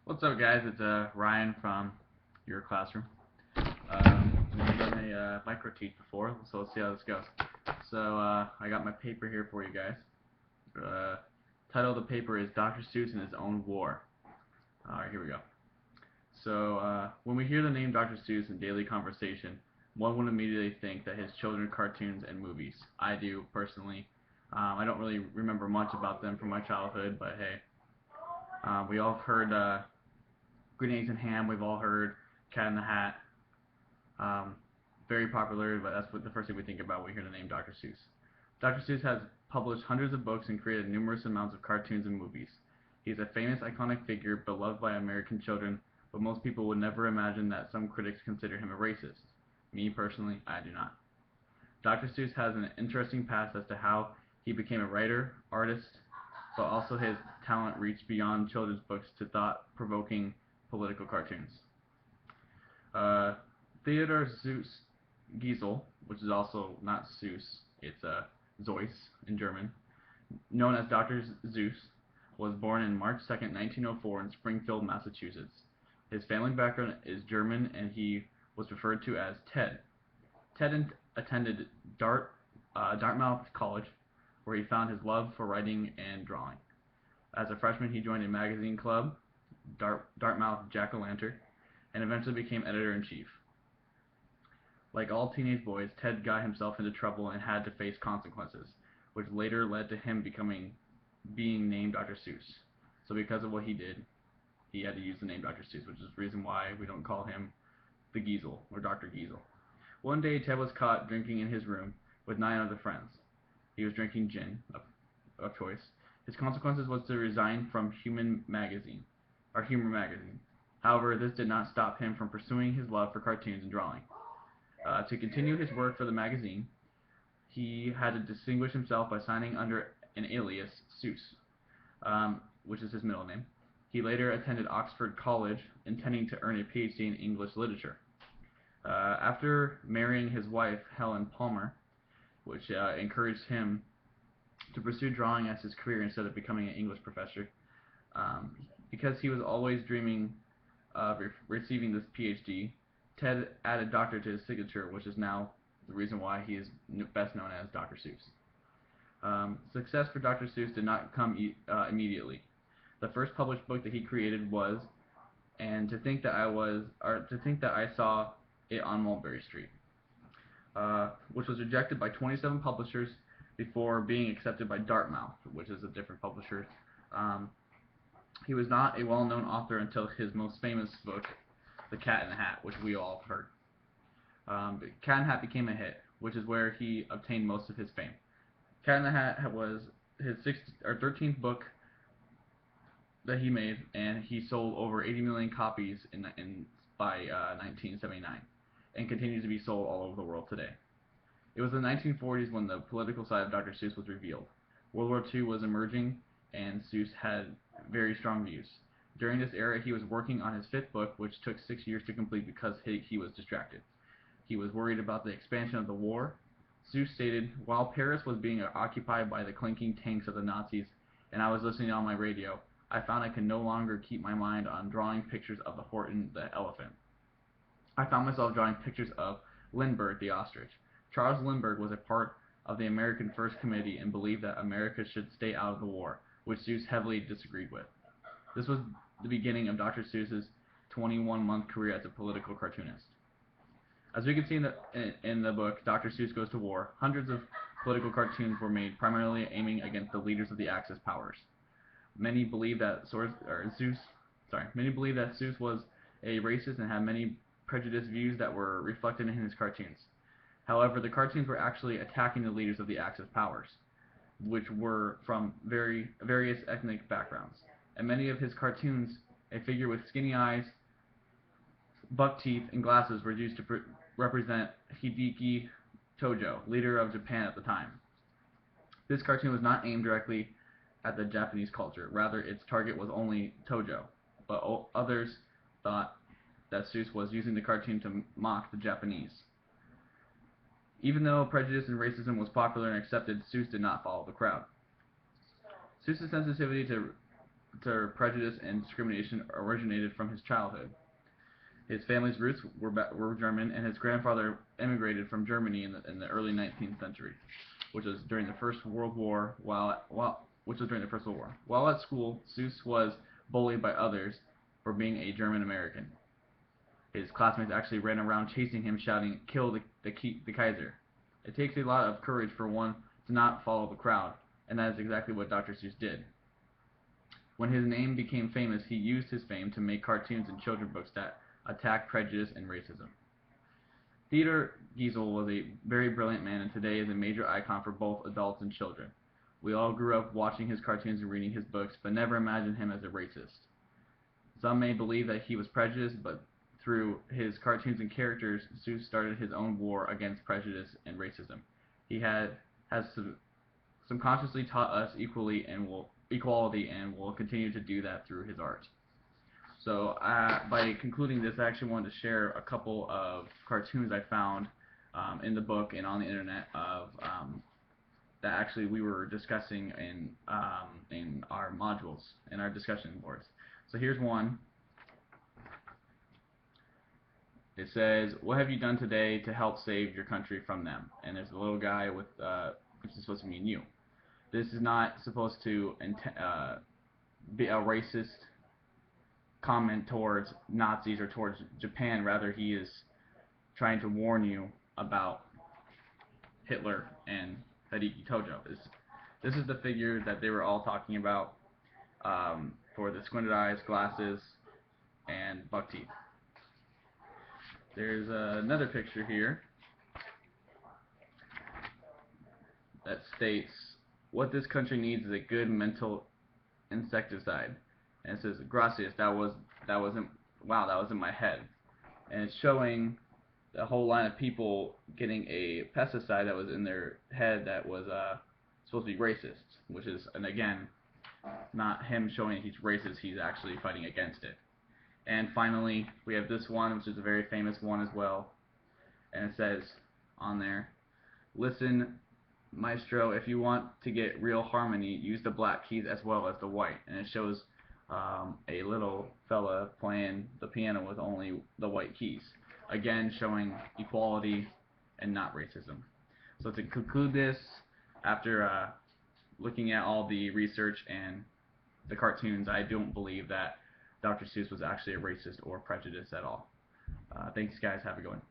What's up, guys? It's Ryan from your classroom. We've done a micro teach before, so let's see how this goes. I got my paper here for you guys. Title of the paper is Dr. Seuss and His Own War. Alright, here we go. When we hear the name Dr. Seuss in daily conversation, one would immediately think that his children's cartoons and movies. I do, personally. I don't really remember much about them from my childhood, but hey. We all heard Green Eggs and Ham. We've all heard Cat in the Hat. Very popular, but that's what the first thing we think about when we hear the name Dr. Seuss. Dr. Seuss has published hundreds of books and created numerous amounts of cartoons and movies. He is a famous, iconic figure, beloved by American children, but most people would never imagine that some critics consider him a racist. Me, personally, I do not. Dr. Seuss has an interesting past as to how he became a writer, artist, but also his talent reached beyond children's books to thought-provoking political cartoons. Theodor Seuss Giesel, which is also not Seuss, it's Zeus in German, known as Dr. Seuss, was born on March 2nd, 1904 in Springfield, Massachusetts. His family background is German, and he was referred to as Ted. Ted attended Dartmouth College, where he found his love for writing and drawing. As a freshman, he joined a magazine club, Dartmouth Jack-O-Lantern, and eventually became editor-in-chief. Like all teenage boys, Ted got himself into trouble and had to face consequences, which later led to him being named Dr. Seuss. So because of what he did, he had to use the name Dr. Seuss, which is the reason why we don't call him the Giesel or Dr. Giesel. One day, Ted was caught drinking in his room with 9 other friends. He was drinking gin, of choice. His consequences was to resign from Humor magazine. However, this did not stop him from pursuing his love for cartoons and drawing. To continue his work for the magazine, he had to distinguish himself by signing under an alias, Seuss, which is his middle name. He later attended Oxford College, intending to earn a PhD in English literature. After marrying his wife, Helen Palmer, which encouraged him to pursue drawing as his career instead of becoming an English professor, because he was always dreaming of receiving this PhD. Ted added doctor to his signature, which is now the reason why he is best known as Dr. Seuss. Success for Dr. Seuss did not come immediately. The first published book that he created was "And to Think That I Saw It on Mulberry Street," which was rejected by 27 publishers before being accepted by Dartmouth, which is a different publisher. He was not a well-known author until his most famous book, The Cat in the Hat, which we all have heard. Cat in the Hat became a hit, which is where he obtained most of his fame. Cat in the Hat was his 13th book that he made, and he sold over 80 million copies by 1979, and continues to be sold all over the world today. It was the 1940s when the political side of Dr. Seuss was revealed. World War II was emerging, and Seuss had very strong views. During this era, he was working on his 5th book, which took 6 years to complete because he was distracted. He was worried about the expansion of the war. Seuss stated, "While Paris was being occupied by the clinking tanks of the Nazis, and I was listening on my radio, I found I could no longer keep my mind on drawing pictures of the Horton the elephant. I found myself drawing pictures of Lindbergh the ostrich. Charles Lindbergh was a part of the American First Committee and believed that America should stay out of the war, which Seuss heavily disagreed with." This was the beginning of Dr. Seuss's 21-month career as a political cartoonist. As we can see in the book, Dr. Seuss Goes to War, hundreds of political cartoons were made, primarily aiming against the leaders of the Axis powers. Many believe that Seuss was a racist and had many prejudiced views that were reflected in his cartoons. However, the cartoons were actually attacking the leaders of the Axis powers, which were from various ethnic backgrounds. In many of his cartoons, a figure with skinny eyes, buck teeth, and glasses were used to represent Hideki Tojo, leader of Japan at the time. This cartoon was not aimed directly at the Japanese culture. Rather, its target was only Tojo, but others thought that Seuss was using the cartoon to mock the Japanese. Even though prejudice and racism was popular and accepted, Seuss did not follow the crowd. Seuss's sensitivity to to prejudice and discrimination originated from his childhood. His family's roots were German, and his grandfather immigrated from Germany in the early 19th century, which was during the First World War. While at school, Seuss was bullied by others for being a German American. His classmates actually ran around chasing him, shouting, "Kill the Kaiser." It takes a lot of courage for one to not follow the crowd, and that is exactly what Dr. Seuss did. When his name became famous, he used his fame to make cartoons and children's books that attacked prejudice and racism. Theodore Geisel was a very brilliant man and today is a major icon for both adults and children. We all grew up watching his cartoons and reading his books, but never imagined him as a racist. Some may believe that he was prejudiced, but through his cartoons and characters, Seuss started his own war against prejudice and racism. He has subconsciously taught us equality and will continue to do that through his art. So by concluding this, I actually wanted to share a couple of cartoons I found in the book and on the internet of that actually we were discussing in our modules, in our discussion boards. So here's one. It says, "What have you done today to help save your country from them?" And there's a little guy with, which is supposed to mean you. This is not supposed to be a racist comment towards Nazis or towards Japan. Rather, he is trying to warn you about Hitler and Hideki Tojo. This is the figure that they were all talking about for the squinted eyes, glasses, and buck teeth. There's another picture here that states, "What this country needs is a good mental insecticide." And it says, "Gracias, that was in my head." And it's showing a whole line of people getting a pesticide that was in their head that was supposed to be racist, which is, and again, not him showing he's racist, he's actually fighting against it. And finally, we have this one, which is a very famous one as well, and it says on there, "Listen, Maestro, if you want to get real harmony, use the black keys as well as the white." And it shows a little fella playing the piano with only the white keys. Again, showing equality and not racism. So to conclude this, after looking at all the research and the cartoons, I don't believe that Dr. Seuss was actually a racist or prejudiced at all. Thanks, guys. Have a good one.